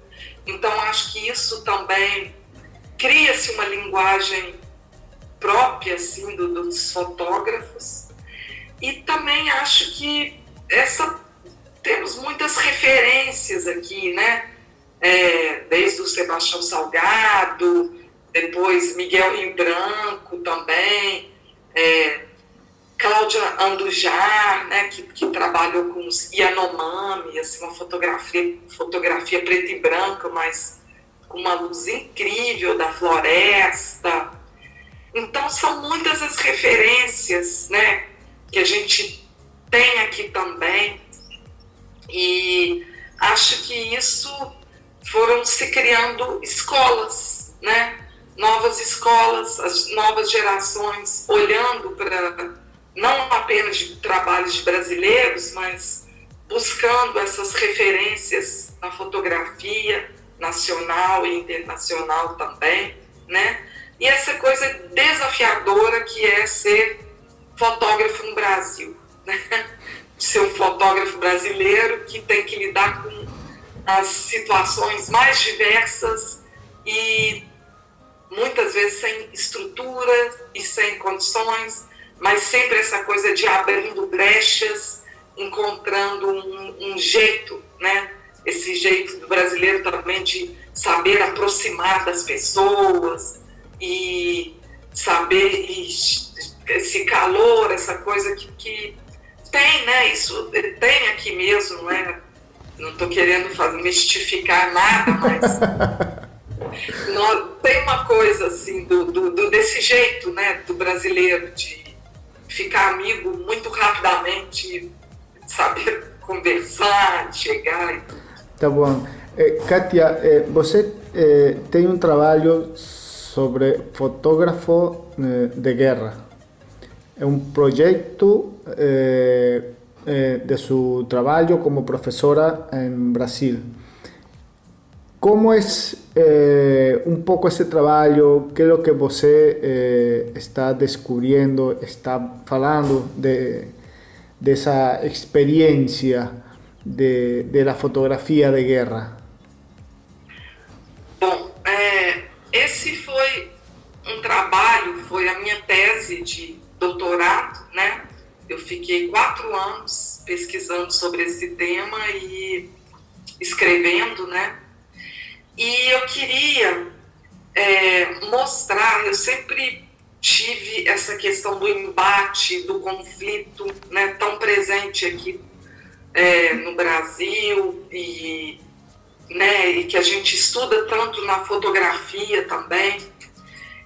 Então, acho que isso também cria-se uma linguagem própria, assim, dos fotógrafos. E também acho que temos muitas referências aqui, né? Desde o Sebastião Salgado, depois Miguel Rio Branco também, Cláudia Andujar, né, que trabalhou com os Yanomami, assim, uma fotografia preta e branca, mas com uma luz incrível da floresta. Então, são muitas as referências, né, que a gente tem aqui também. E acho que isso foram se criando escolas, né, novas escolas, as novas gerações olhando para não apenas de trabalhos de brasileiros, mas buscando essas referências na fotografia nacional e internacional também, né? E essa coisa desafiadora que é ser fotógrafo no Brasil, né? Ser um fotógrafo brasileiro que tem que lidar com as situações mais diversas e muitas vezes sem estrutura e sem condições, mas sempre essa coisa de abrindo brechas, encontrando um jeito, né? Esse jeito do brasileiro também de saber aproximar das pessoas e saber esse calor, essa coisa que tem, né? Isso tem aqui mesmo, né? Não estou querendo mistificar nada, mas tem uma coisa assim desse jeito, né? Do brasileiro de ficar amigo muito rapidamente, saber conversar, chegar e tudo. Tá bom. Kátia, você tem um trabalho sobre fotógrafo de guerra. É um projeto de seu trabalho como professora em Brasil. Como é um pouco esse trabalho? Que é o que você está descobrindo, está falando dessa experiência de la fotografia de guerra? Bom, esse foi um trabalho, foi a minha tese de doutorado, né? Eu fiquei 4 anos pesquisando sobre esse tema e escrevendo, né? E eu queria mostrar, eu sempre tive essa questão do embate, do conflito, né, tão presente aqui no Brasil e que a gente estuda tanto na fotografia também.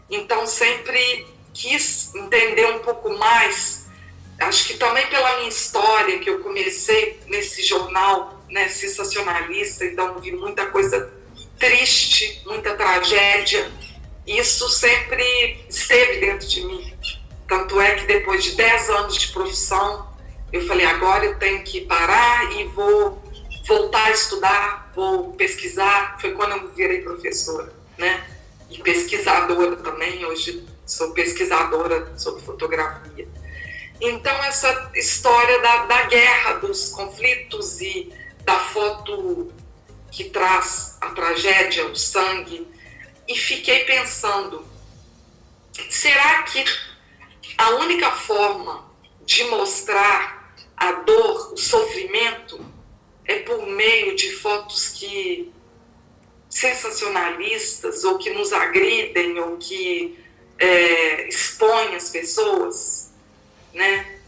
Então, sempre quis entender um pouco mais, acho que também pela minha história, que eu comecei nesse jornal, né, sensacionalista, então vi muita coisa triste, muita tragédia. Isso sempre esteve dentro de mim. Tanto é que depois de 10 anos de profissão, eu falei, agora eu tenho que parar e vou voltar a estudar, vou pesquisar. Foi quando eu virei professora, né? E pesquisadora também. Hoje sou pesquisadora sobre fotografia. Então, essa história da guerra, dos conflitos e da foto que traz a tragédia, o sangue, e fiquei pensando, será que a única forma de mostrar a dor, o sofrimento, é por meio de fotos sensacionalistas, ou que nos agridem, ou que expõe as pessoas, né?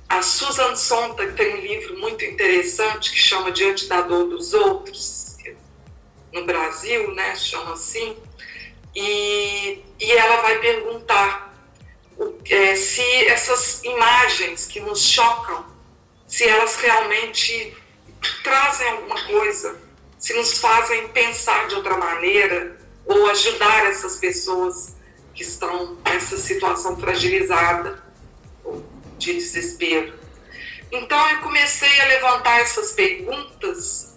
A Susan Sontag tem um livro muito interessante que chama Diante da Dor dos Outros, no Brasil, né, chama assim, e ela vai perguntar se essas imagens que nos chocam, se elas realmente trazem alguma coisa, se nos fazem pensar de outra maneira ou ajudar essas pessoas que estão nessa situação fragilizada de desespero. Então eu comecei a levantar essas perguntas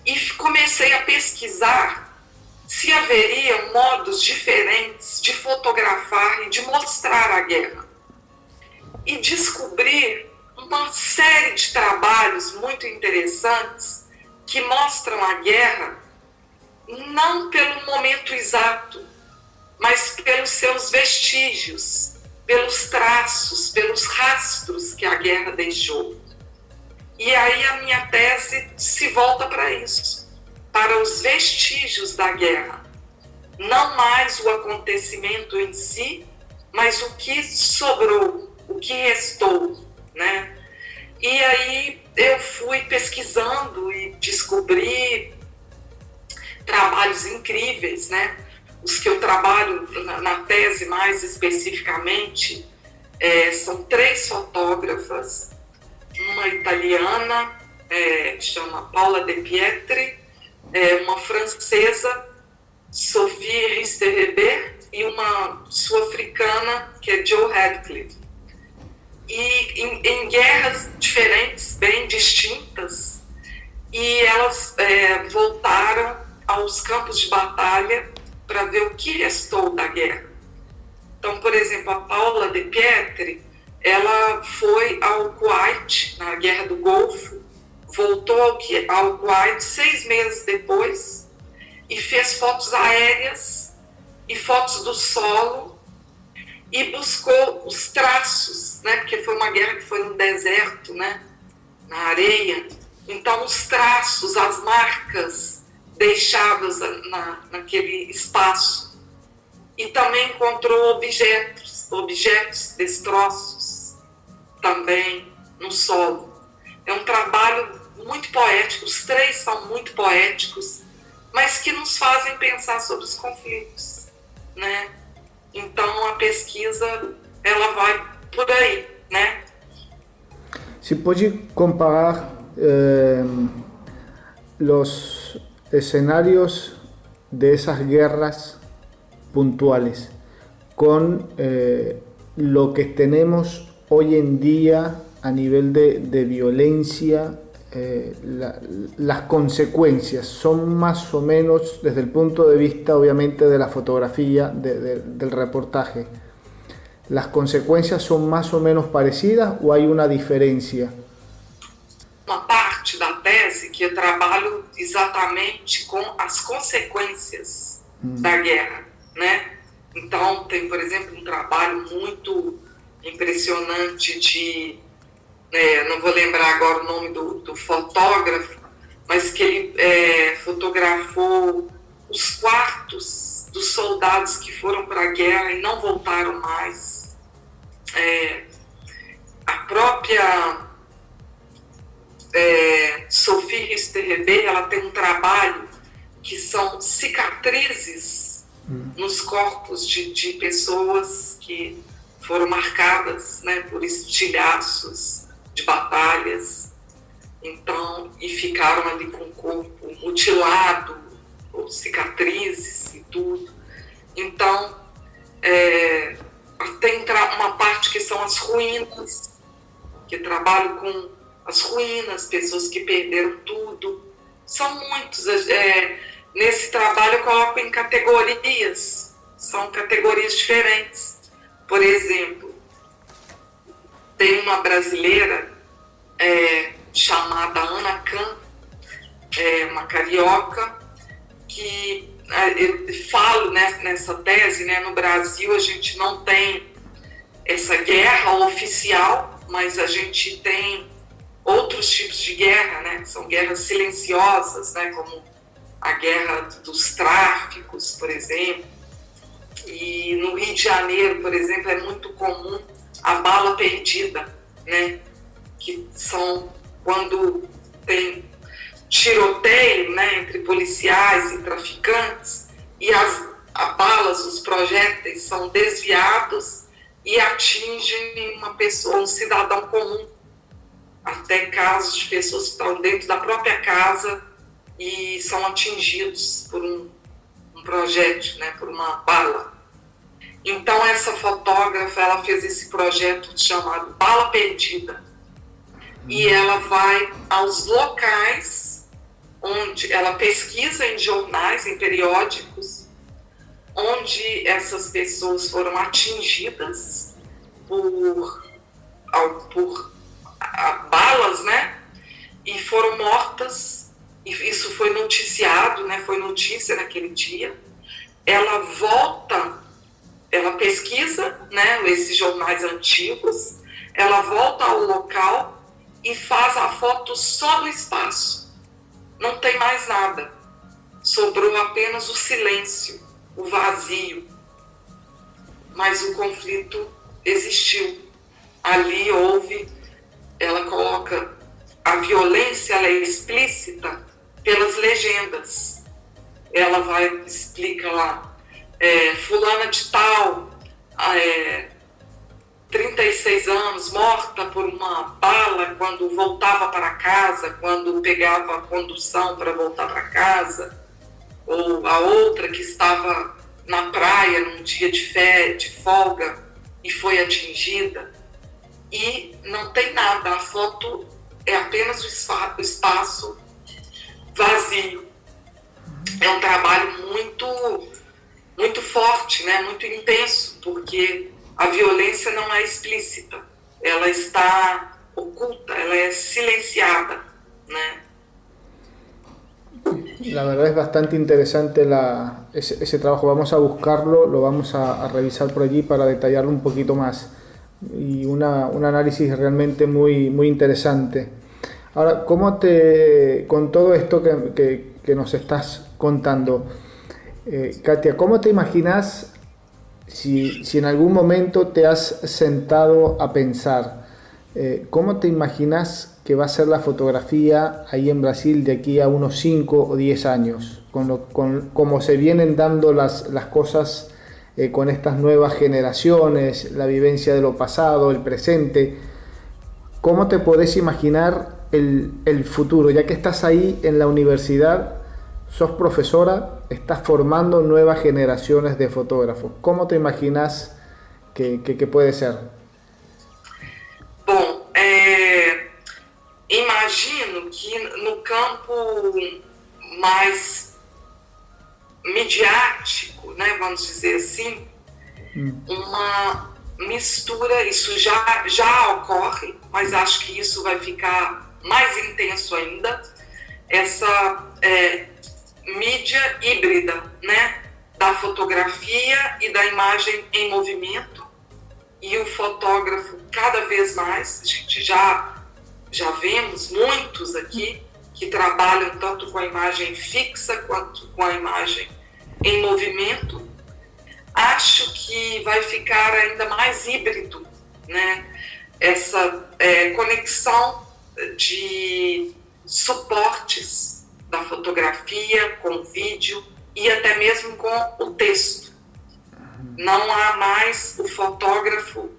e comecei a pesquisar se haveriam modos diferentes de fotografar e de mostrar a guerra. E descobri uma série de trabalhos muito interessantes que mostram a guerra não pelo momento exato, mas pelos seus vestígios, pelos traços, pelos rastros que a guerra deixou. E aí a minha tese se volta para isso, para os vestígios da guerra. Não mais o acontecimento em si, mas o que sobrou, o que restou, né? E aí eu fui pesquisando e descobri trabalhos incríveis, né? Os que eu trabalho na tese mais especificamente são 3 fotógrafas, uma italiana, chama Paula De Pietri, uma francesa, Sophie Rister-Hebert, e uma sul-africana, que é Jo Radcliffe. E em guerras diferentes, bem distintas, e elas voltaram aos campos de batalha para ver o que restou da guerra. Então, por exemplo, a Paula De Pietri, ela foi ao Kuwait, na Guerra do Golfo, voltou ao Kuwait 6 meses depois e fez fotos aéreas e fotos do solo e buscou os traços, né? Porque foi uma guerra que foi no deserto, né? Na areia. Então, os traços, as marcas deixadas naquele espaço. E também encontrou objetos, destroços, também no solo. É um trabalho muito poético, os 3 são muito poéticos, mas que nos fazem pensar sobre os conflitos, né? Então a pesquisa, ela vai por aí, né? Se pode comparar los escenarios de esas guerras puntuales con lo que tenemos hoy en día a nivel de violencia, las consecuencias son más o menos, desde el punto de vista obviamente de la fotografía, del reportaje, las consequências são mais ou menos parecidas ou há uma diferença? Uma parte da tese que eu trabalho exatamente com as consequências da guerra, né? Então, tem, por exemplo, um trabalho muito impressionante de... não vou lembrar agora o nome do fotógrafo, mas que ele fotografou os quartos dos soldados que foram para a guerra e não voltaram mais. A própria Sophie Rister-Hebert, ela tem um trabalho que são cicatrizes nos corpos de pessoas que foram marcadas, né, por estilhaços de batalhas, então, e ficaram ali com o corpo mutilado, ou cicatrizes e tudo. Então, tem uma parte que são as ruínas, que trabalho com as ruínas, pessoas que perderam tudo. São muitos. Nesse trabalho eu coloco em categorias, são categorias diferentes. Por exemplo, tem uma brasileira chamada Ana Kahn, uma carioca, que eu falo nessa tese, né, no Brasil a gente não tem essa guerra oficial, mas a gente tem outros tipos de guerra, né, que são guerras silenciosas, né, como a guerra dos tráficos, por exemplo, E no Rio de Janeiro, por exemplo, é muito comum a bala perdida, né? Que são quando tem tiroteio, né, entre policiais e traficantes, e as balas, os projéteis são desviados e atingem uma pessoa, um cidadão comum. Até casos de pessoas que estão dentro da própria casa e são atingidos por um projétil, né, por uma bala. Então essa fotógrafa, ela fez esse projeto chamado Bala Perdida, e ela vai aos locais onde ela pesquisa em jornais, em periódicos, onde essas pessoas foram atingidas por balas, né? E foram mortas, e isso foi noticiado, né? Foi notícia naquele dia. Ela volta, ela pesquisa, né, esses jornais antigos, ela volta ao local e faz a foto só do espaço. Não tem mais nada. Sobrou apenas o silêncio, o vazio. Mas o conflito existiu. Ali houve, ela coloca, a violência, ela é explícita pelas legendas. Ela explica lá, fulana de tal, 36 anos, morta por uma bala quando voltava para casa, quando pegava a condução para voltar para casa, ou a outra que estava na praia num dia de folga e foi atingida. E não tem nada, a foto é apenas o espaço vazio. É um trabalho muito forte, né? Muito intenso, porque a violência não é explícita, ela está oculta, ela é silenciada, né? La verdad es bastante interesante ese trabajo. Vamos a buscarlo, lo vamos a revisar por allí para detallarlo un poquito más. Y un análisis realmente muy interesante. Ahora, con todo esto que nos estás contando, Katia, ¿cómo te imaginas si en algún momento te has sentado a pensar, cómo te imaginas que va a ser la fotografía ahí en Brasil de aquí a unos 5 o 10 años, cómo se vienen dando las cosas con estas nuevas generaciones, la vivencia de lo pasado, el presente? ¿Cómo te podés imaginar el futuro? Ya que estás ahí en la universidad, sos profesora, estás formando nuevas generaciones de fotógrafos. ¿Cómo te imaginas que puede ser? Bom, imagino que no campo mais midiático, né, vamos dizer assim, uma mistura, isso já ocorre, mas acho que isso vai ficar mais intenso ainda, essa mídia híbrida, né, da fotografia e da imagem em movimento, e o fotógrafo cada vez mais, a gente já vemos muitos aqui que trabalham tanto com a imagem fixa quanto com a imagem em movimento. Acho que vai ficar ainda mais híbrido, né, essa conexão de suportes da fotografia com vídeo e até mesmo com o texto. Não há mais o fotógrafo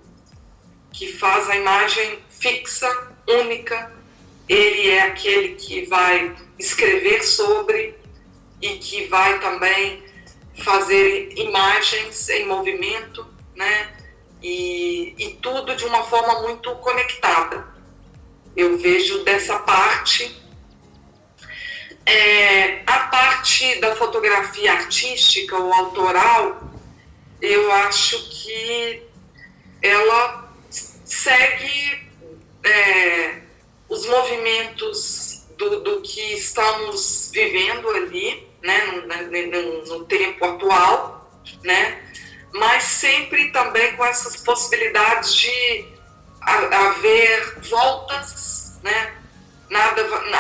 que faz a imagem fixa, única. Ele é aquele que vai escrever sobre e que vai também fazer imagens em movimento, né? E tudo de uma forma muito conectada. Eu vejo dessa parte. A parte da fotografia artística ou autoral, eu acho que ela segue os movimentos do que estamos vivendo ali, né, no tempo atual, né, mas sempre também com essas possibilidades de haver voltas, né.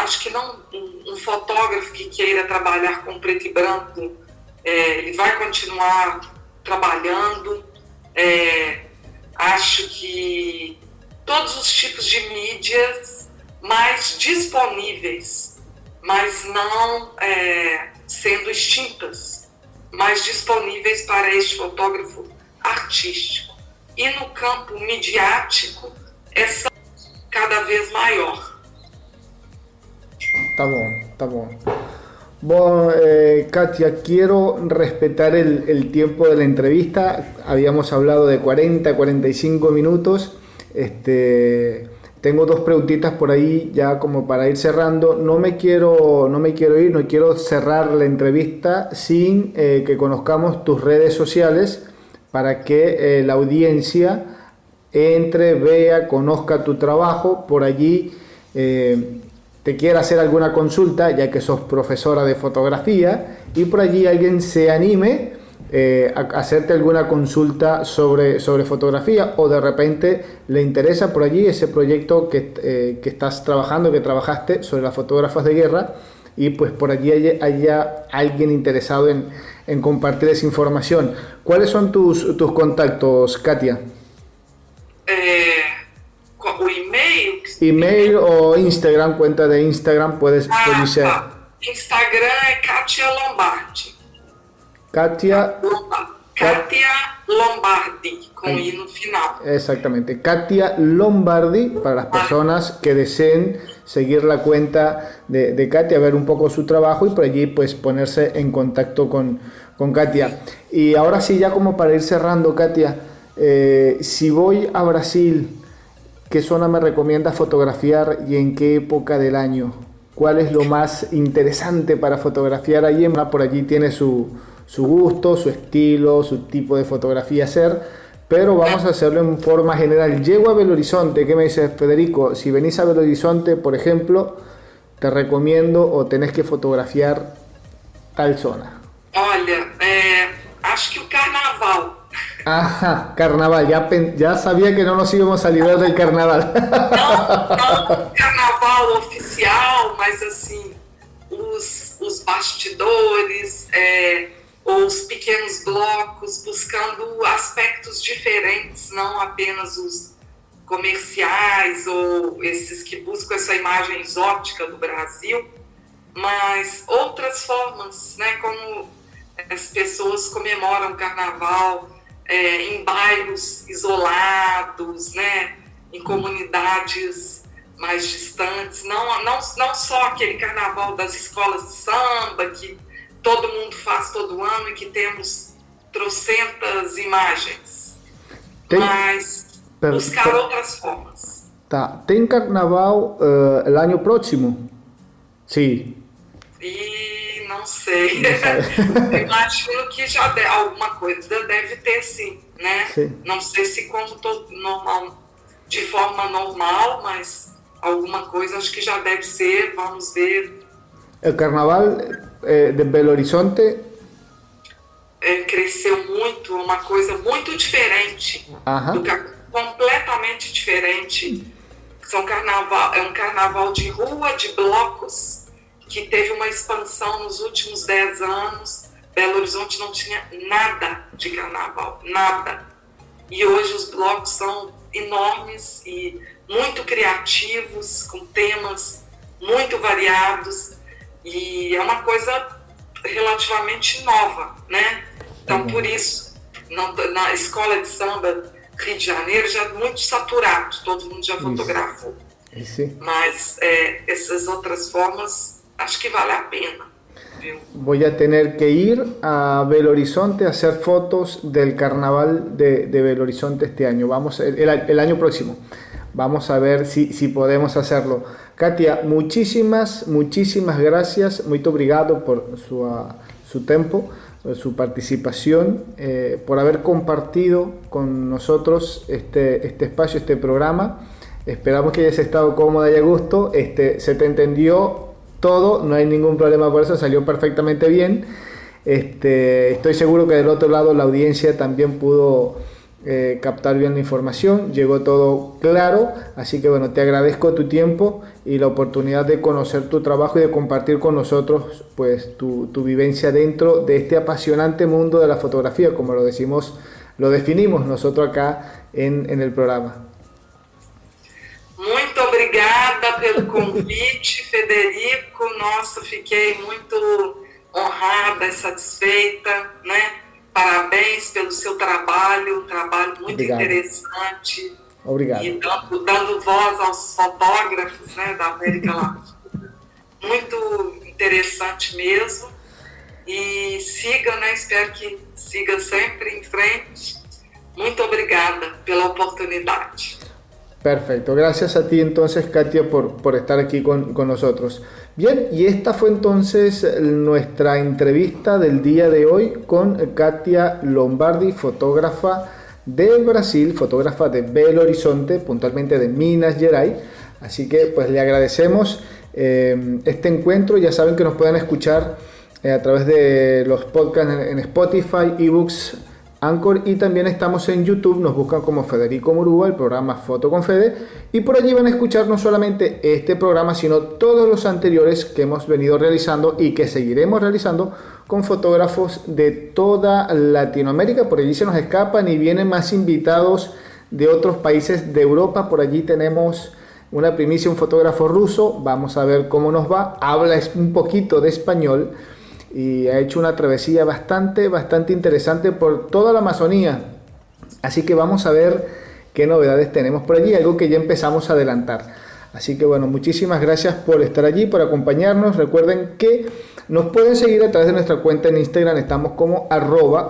Acho que não um fotógrafo que queira trabalhar com preto e branco, ele vai continuar trabalhando. Acho que todos os tipos de mídias mais disponíveis, mas não sendo extintas, mais disponíveis para este fotógrafo artístico. E no campo midiático, essa cada vez maior. Tá bom, tá bom. Bueno, Katia, quiero respetar el tiempo de la entrevista. Habíamos hablado de 45 minutos. Tengo dos preguntitas por ahí ya como para ir cerrando. No me quiero ir, no quiero cerrar la entrevista sin que conozcamos tus redes sociales para que la audiencia entre, vea, conozca tu trabajo. Por allí te quiera hacer alguna consulta, ya que sos profesora de fotografía, y por allí alguien se anime a hacerte alguna consulta sobre fotografía, o de repente le interesa por allí ese proyecto que estás trabajando, que trabajaste sobre las fotógrafas de guerra, y pues por allí haya alguien interesado en compartir esa información. ¿Cuáles son tus contactos, Katia? O e-mail? E-mail o Instagram, cuenta de Instagram, puede ser. Instagram é Katia Lombardi. Katia Lombardi, con I no final. Exactamente, Katia Lombardi, para las personas que deseen seguir la cuenta de Katia, ver un poco su trabajo y por allí pues ponerse en contacto con Katia. Y ahora sí, ya como para ir cerrando, Katia, si voy a Brasil, ¿qué zona me recomiendas fotografiar y en qué época del año? ¿Cuál es lo más interesante para fotografiar allí? Por allí tiene su gusto, su estilo, su tipo de fotografía hacer, pero vamos a hacerlo en forma general. Llego a Belo Horizonte, ¿qué me dices, Federico? Si venís a Belo Horizonte, por ejemplo, te recomiendo o tenés que fotografiar tal zona. Olha, acho que o carnaval. Ajá, carnaval, ya sabía que no nos íbamos a librar del carnaval. Não carnaval oficial, mas assim, os bastidores, ou os pequenos blocos, buscando aspectos diferentes, não apenas os comerciais ou esses que buscam essa imagem exótica do Brasil, mas outras formas, né, como as pessoas comemoram o carnaval em bairros isolados, né, em comunidades mais distantes, não só aquele carnaval das escolas de samba que todo mundo faz todo ano e que temos trocentas imagens, mas buscar outras formas. Tá. Tem carnaval o ano próximo? Sim. E não sei. Imagino que já alguma coisa deve ter sim, né? Sim. Não sei se como todo normal, de forma normal, mas alguma coisa acho que já deve ser, vamos ver. O carnaval de Belo Horizonte cresceu muito, uma coisa muito diferente, completamente diferente. É um carnaval de rua, de blocos, que teve uma expansão nos últimos 10 anos. Belo Horizonte não tinha nada de carnaval, nada. E hoje os blocos são enormes e muito criativos, com temas muito variados, e é uma coisa relativamente nova, né? Então, por isso, na escola de samba Rio de Janeiro já é muito saturado, todo mundo já fotografou. Mas essas outras formas, acho que vale a pena. Voy a tener que ir a Belo Horizonte a hacer fotos del carnaval de Belo Horizonte este año. Vamos el año próximo. Vamos a ver si podemos hacerlo. Katia, muchísimas gracias. Muito obrigado por su tiempo, su participación, por haber compartido con nosotros este espacio, este programa. Esperamos que hayas estado cómoda y a gusto. Se te entendió todo, no hay ningún problema por eso, salió perfectamente bien. Estoy seguro que del otro lado la audiencia también pudo captar bien la información, llegó todo claro, así que bueno, te agradezco tu tiempo y la oportunidad de conocer tu trabajo y de compartir con nosotros pues tu vivencia dentro de este apasionante mundo de la fotografía, como lo decimos, lo definimos nosotros acá en el programa. Muito obrigada pelo convite, Federico. Nossa, fiquei muito honrada e satisfeita, né? Parabéns pelo seu trabalho, um trabalho muito Obrigado. Interessante. Obrigado. E dando voz aos fotógrafos, né, da América Latina. Muito interessante mesmo. E siga, né? Espero que siga sempre em frente. Muito obrigada pela oportunidade. Perfecto, gracias a ti entonces, Katia, por estar aquí con nosotros. Bien, y esta fue entonces nuestra entrevista del día de hoy con Katia Lombardi, fotógrafa de Brasil, fotógrafa de Belo Horizonte, puntualmente de Minas Gerais. Así que pues le agradecemos este encuentro. Ya saben que nos pueden escuchar a través de los podcasts en Spotify, eBooks, Anchor, y también estamos en YouTube. Nos buscan como Federico Murúa, el programa Foto con Fede, y por allí van a escuchar no solamente este programa, sino todos los anteriores que hemos venido realizando y que seguiremos realizando con fotógrafos de toda Latinoamérica. Por allí se nos escapan y vienen más invitados de otros países de Europa. Por allí tenemos una primicia, un fotógrafo ruso. Vamos a ver cómo nos va. Habla un poquito de español y ha hecho una travesía bastante interesante por toda la Amazonía. Así que vamos a ver qué novedades tenemos por allí, algo que ya empezamos a adelantar. Así que bueno, muchísimas gracias por estar allí, por acompañarnos. Recuerden que nos pueden seguir a través de nuestra cuenta en Instagram, estamos como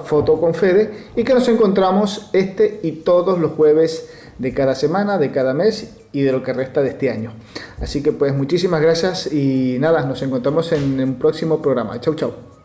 @fotoconfede, y que nos encontramos este y todos los jueves de cada semana, de cada mes y de lo que resta de este año. Así que pues muchísimas gracias y nada, nos encontramos en un próximo programa. Chau, chau.